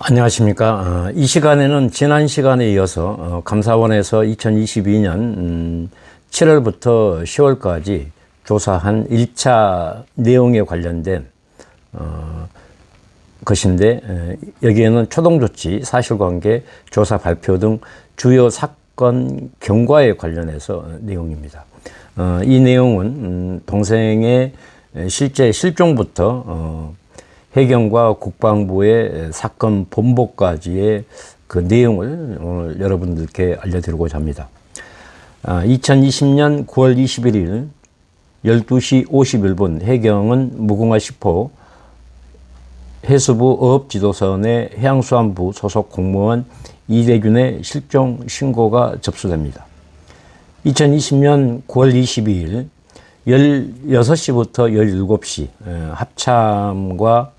안녕하십니까. 이 시간에는 지난 시간에 이어서 감사원에서 2022년 7월부터 10월까지 조사한 1차 내용에 관련된 것인데, 여기에는 초동조치, 사실관계, 조사 발표 등 주요 사건 경과에 관련해서 내용입니다. 이 내용은 동생의 실제 실종부터 해경과 국방부의 사건 본보까지의 그 내용을 오늘 여러분들께 알려드리고자 합니다. 2020년 9월 21일 12시 51분 해경은 무궁화 10호 해수부 어업지도선의 해양수산부 소속 공무원 이대균의 실종 신고가 접수됩니다. 2020년 9월 22일 16시부터 17시 합참과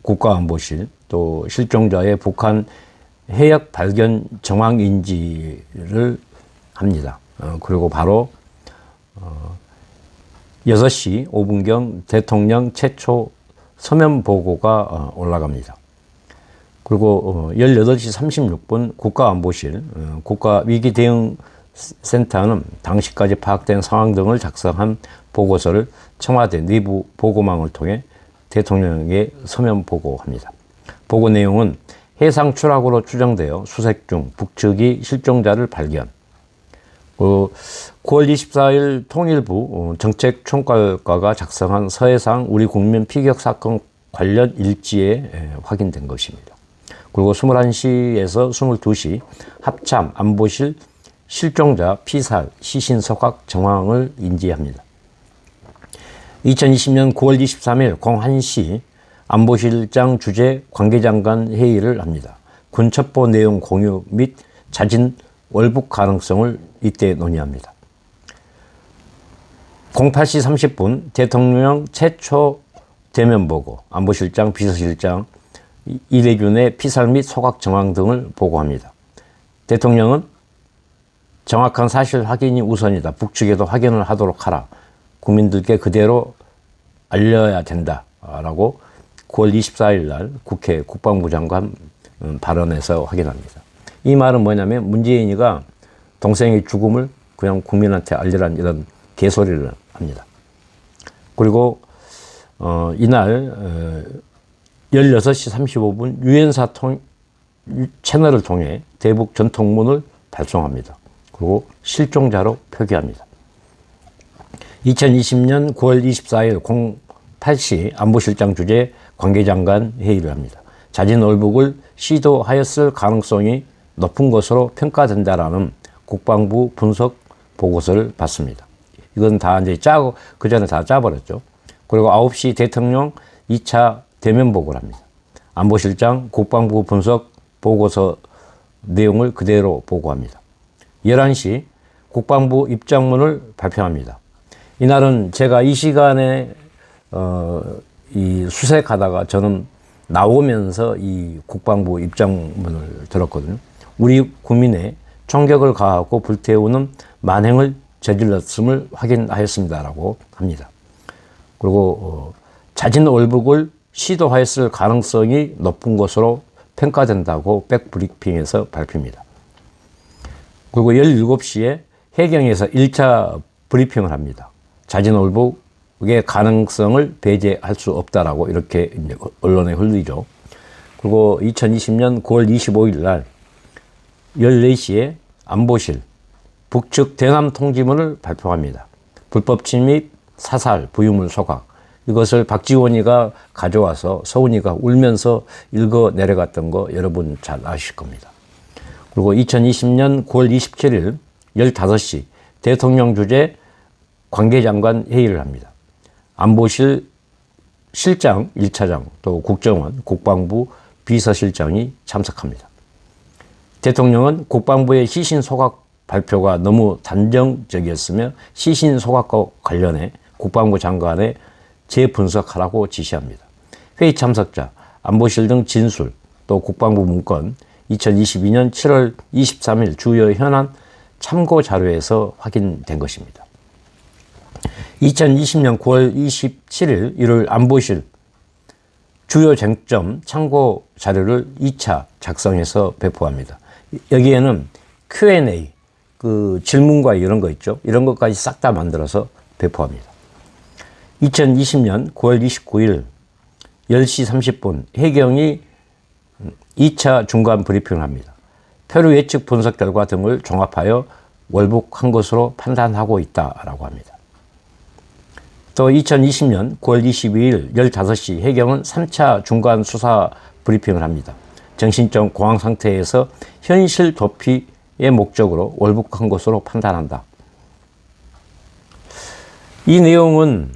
국가안보실 또 실종자의 북한 해역 발견 정황 인지를 합니다. 그리고 바로 6시 5분경 대통령 최초 서면 보고가 올라갑니다. 그리고 18시 36분 국가안보실 국가위기대응센터는 당시까지 파악된 상황 등을 작성한 보고서를 청와대 내부 보고망을 통해 대통령에게 서면 보고합니다. 보고 내용은 해상 추락으로 추정되어 수색 중 북측이 실종자를 발견. 9월 24일 통일부 정책총괄과가 작성한 서해상 우리 국민 피격 사건 관련 일지에 확인된 것입니다. 그리고 21시에서 22시 합참 안보실 실종자 피살 시신 서각 정황을 인지합니다. 2020년 9월 23일 01시 안보실장 주재 관계장관 회의를 합니다. 군 첩보 내용 공유 및 자진 월북 가능성을 이때 논의합니다. 08시 30분 대통령 최초 대면 보고, 안보실장, 비서실장 이대균의 피살 및 소각 정황 등을 보고합니다. 대통령은 정확한 사실 확인이 우선이다. 북측에도 확인을 하도록 하라. 국민들께 그대로 알려야 된다. 라고 9월 24일 날 국회 국방부 장관 발언에서 확인합니다. 이 말은 뭐냐면 문재인이가 동생의 죽음을 그냥 국민한테 알리라는 이런 개소리를 합니다. 그리고 이날 16시 35분 유엔사 채널을 통해 대북 전통문을 발송합니다. 그리고 실종자로 표기합니다. 2020년 9월 24일 08시 안보실장 주재 관계장관 회의를 합니다. 자진 월북을 시도하였을 가능성이 높은 것으로 평가된다라는 국방부 분석 보고서를 받습니다. 이건 다 이제 그 전에 다 짜버렸죠. 그리고 9시 대통령 2차 대면 보고를 합니다. 안보실장 국방부 분석 보고서 내용을 그대로 보고합니다. 11시 국방부 입장문을 발표합니다. 이날은 제가 이 시간에 이 수색하다가 저는 나오면서 이 국방부 입장문을 들었거든요. 우리 국민의 총격을 가하고 불태우는 만행을 저질렀음을 확인하였습니다라고 합니다. 그리고 자진 월북을 시도하였을 가능성이 높은 것으로 평가된다고 백브리핑에서 발표입니다. 그리고 17시에 해경에서 1차 브리핑을 합니다. 자진 월북의 가능성을 배제할 수 없다라고 이렇게 언론에 흘리죠. 그리고 2020년 9월 25일 날 14시에 안보실 북측 대남 통지문을 발표합니다. 불법 침입, 사살, 부유물 소각. 이것을 박지원이가 가져와서 서훈이가 울면서 읽어 내려갔던 거 여러분 잘 아실 겁니다. 그리고 2020년 9월 27일 15시 대통령 주재 관계장관 회의를 합니다. 안보실 실장 1차장 또 국정원, 국방부 비서실장이 참석합니다. 대통령은 국방부의 시신 소각 발표가 너무 단정적이었으며 시신 소각과 관련해 국방부 장관의 재분석하라고 지시합니다. 회의 참석자, 안보실 등 진술, 또 국방부 문건, 2022년 7월 23일 주요 현안 참고 자료에서 확인된 것입니다. 2020년 9월 27일 일요일 안보실 주요 쟁점 참고 자료를 2차 작성해서 배포합니다. 여기에는 Q&A, 그 질문과 이런 거 있죠. 이런 것까지 싹 다 만들어서 배포합니다. 2020년 9월 29일 10시 30분 해경이 2차 중간 브리핑을 합니다. 표류 예측 분석 결과 등을 종합하여 월북한 것으로 판단하고 있다라고 합니다. 또 2020년 9월 22일 15시 해경은 3차 중간 수사 브리핑을 합니다. 정신적 공황 상태에서 현실 도피의 목적으로 월북한 것으로 판단한다. 이 내용은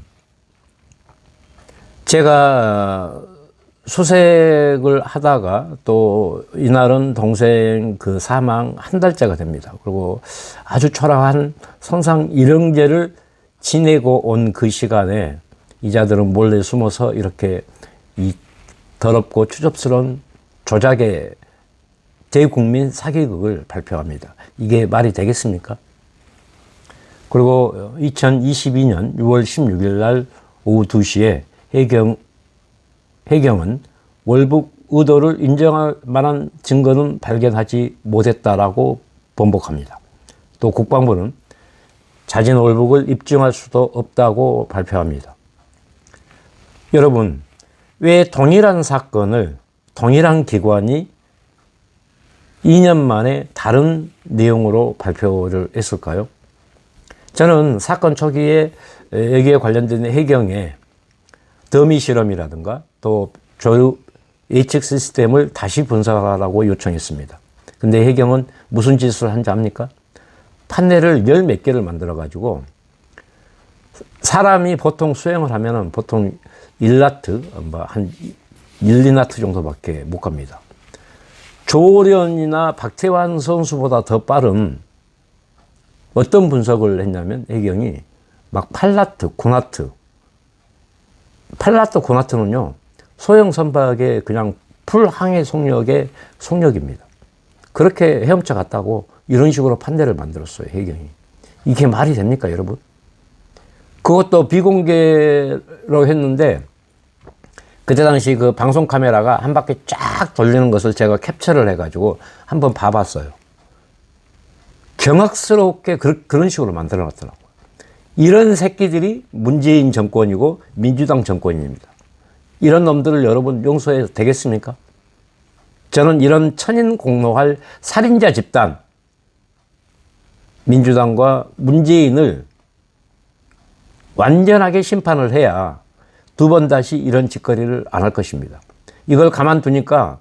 제가 수색을 하다가 또 이날은 동생 그 사망 한 달째가 됩니다. 그리고 아주 초라한 선상 일형제를 지내고 온 그 시간에 이자들은 몰래 숨어서 이렇게 이 더럽고 추접스러운 조작의 대국민 사기극을 발표합니다. 이게 말이 되겠습니까? 그리고 2022년 6월 16일 날 오후 2시에 해경은 월북 의도를 인정할 만한 증거는 발견하지 못했다라고 번복합니다. 또 국방부는 자진 월북을 입증할 수도 없다고 발표합니다. 여러분, 왜 동일한 사건을 동일한 기관이 2년 만에 다른 내용으로 발표를 했을까요? 저는 사건 초기에 여기에 관련된 해경의 더미 실험이라든가 또 조류 예측 시스템을 다시 분석하라고 요청했습니다. 근데 해경은 무슨 짓을 한지 압니까? 판넬을 열 몇 개를 만들어 가지고 사람이 보통 수행을 하면은 보통 1나트, 한 1, 2나트 정도밖에 못 갑니다. 조련이나 박태환 선수보다 더 빠른 어떤 분석을 했냐면 해경이 막 8나트, 9나트. 8나트, 9나트는요, 소형 선박의 그냥 풀 항해 속력의 속력입니다. 그렇게 헤엄쳐 갔다고 이런 식으로 판례를 만들었어요, 해경이. 이게 말이 됩니까, 여러분? 그것도 비공개로 했는데, 그때 당시 그 방송 카메라가 한 바퀴 쫙 돌리는 것을 제가 캡처를 해가지고 한번 봐봤어요. 경악스럽게 그런 식으로 만들어 놨더라고요. 이런 새끼들이 문재인 정권이고 민주당 정권입니다. 이런 놈들을 여러분 용서해도 되겠습니까? 저는 이런 천인공노할 살인자 집단, 민주당과 문재인을 완전하게 심판을 해야 두 번 다시 이런 짓거리를 안 할 것입니다. 이걸 가만두니까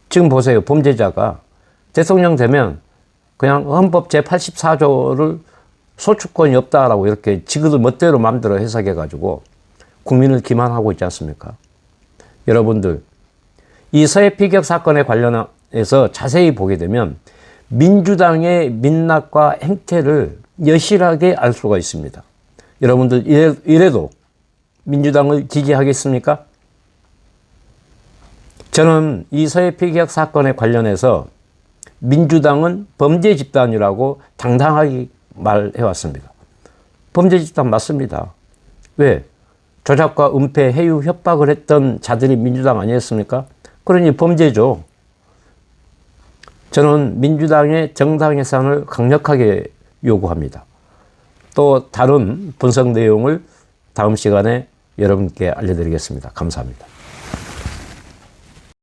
지금 보세요. 범죄자가 대통령 되면 그냥 헌법 제84조를 소추권이 없다라고 이렇게 지그들 멋대로 마음대로 해석해가지고 국민을 기만하고 있지 않습니까? 여러분들, 이 서해 피격 사건에 관련해서 자세히 보게 되면 민주당의 민낯과 행태를 여실하게 알 수가 있습니다. 여러분들 이래도 민주당을 지지하겠습니까? 저는 이 서해 피격 사건에 관련해서 민주당은 범죄 집단이라고 당당하게 말해왔습니다. 범죄 집단 맞습니다. 왜? 조작과 은폐, 해유, 협박을 했던 자들이 민주당 아니었습니까? 그러니 범죄죠. 저는 민주당의 정당 해산을 강력하게 요구합니다. 또 다른 분석 내용을 다음 시간에 여러분께 알려드리겠습니다. 감사합니다.